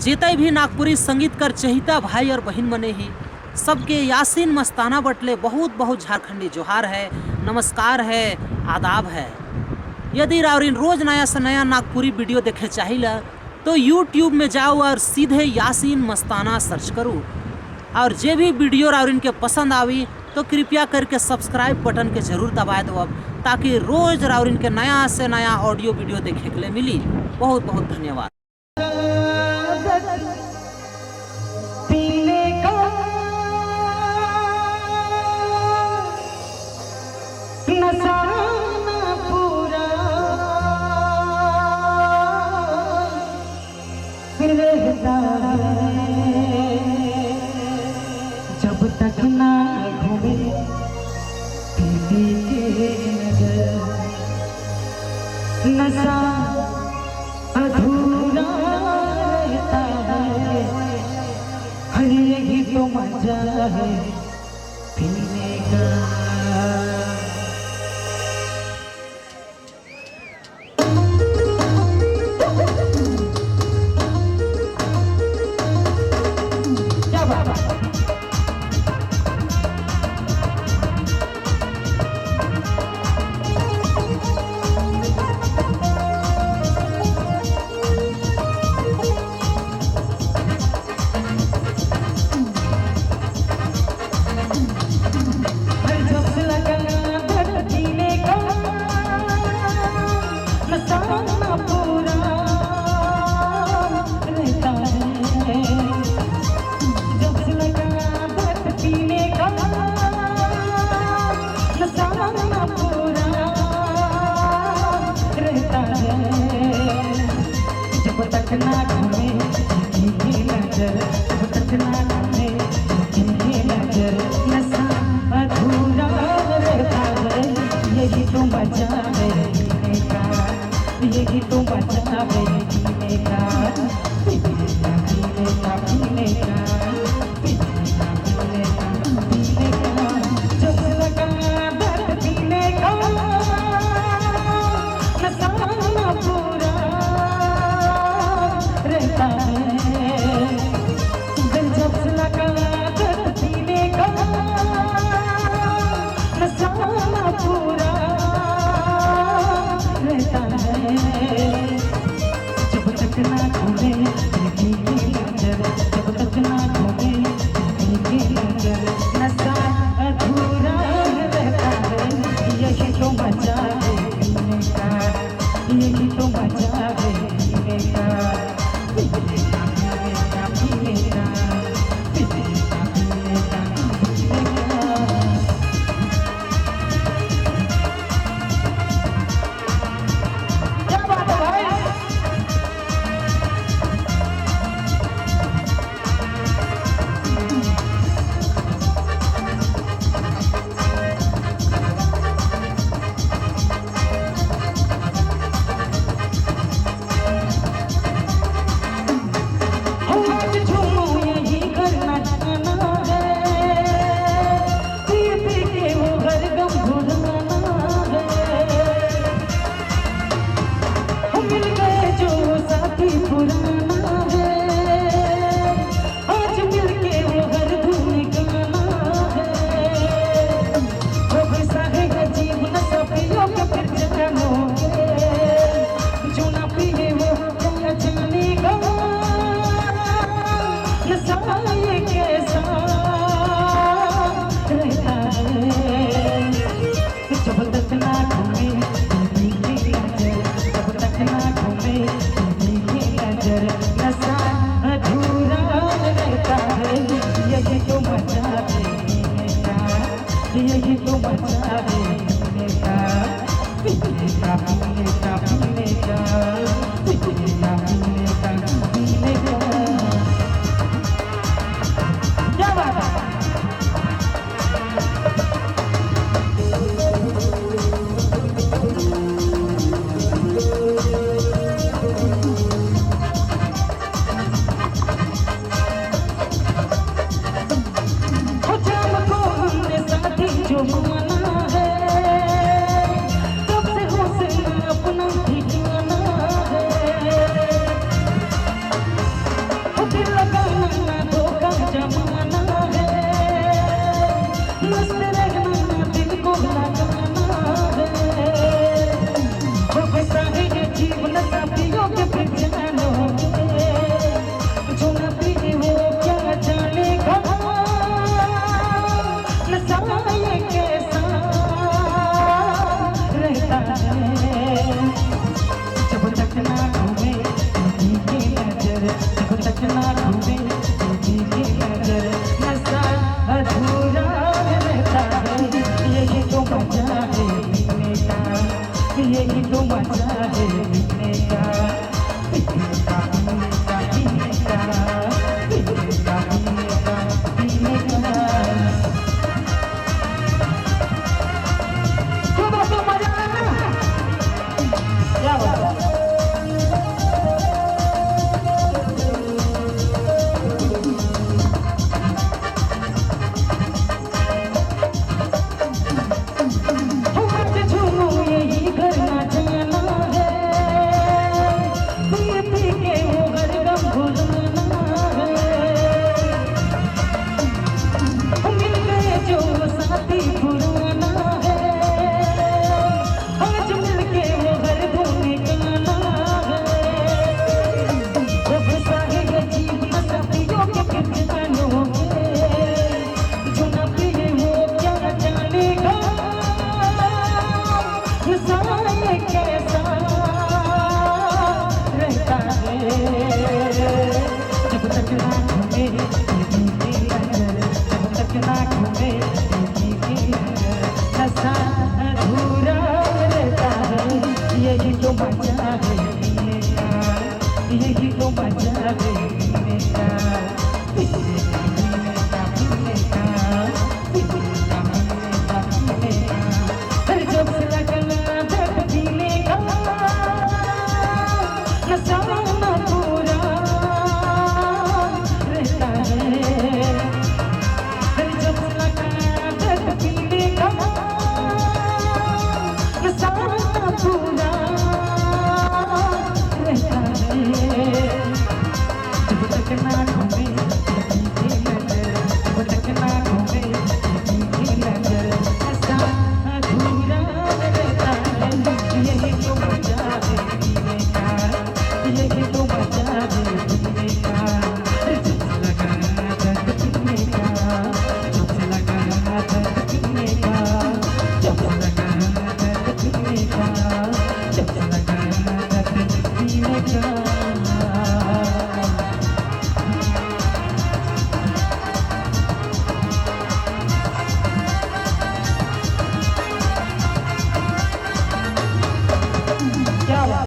जेते भी नागपुरी संगीत कर चहिता भाई और बहन मने ही सबके यासीन मस्ताना बटले बहुत बहुत झारखंडी जोहार है, नमस्कार है, आदाब है। यदि रावरिन रोज नया से नया नागपुरी वीडियो देखे चाहिए तो यूट्यूब में जाओ और सीधे यासीन मस्ताना सर्च करो। और जे भी वीडियो रावरिन के पसंद आवी तो कृपया करके सब्सक्राइब बटन के जरूर दबा दो अब, ताकि रोज रावरिन के नया से नया ऑडियो वीडियो देखे के लिए मिली। बहुत बहुत धन्यवाद। जब तक ना घूमे पीली के नजर, नशा अधूरा रहता है। हर यही तो मजा है पीने का। जब तक ना घूमे की नजर, जब तक ना घूमे की नजर, नशा अधूरा रहता है। यही तो मजा है जीने का, यही तो मजा है जीने का। पीने का पीने का पीने का पीने का पीने का, जब लगा दर्द पीने का, नशा पूरा रहता है। जब लगा दर्द पीने का, नशा पूरा रहता है। जब तक ना घूमे की नजर, जब तक ना घूमे की नजर, नशा अधूरा रहता है। यही तो मजा है पीने का, यही तो मजा है पीने का। पीने का पीने का पीने का पीने का पीने का पीने का। क्या बात है भाई? जब तक ना घूमे की नजर, जब तक ना घूमे की नजर, नशा अधूरा रहता है। यही तो मजा है पीने का, यही तो मजा है पीने का। पीने का पीने का पीने का पीने का पीने का पीने का। क्या बात है? जो माना है तक ना घूमे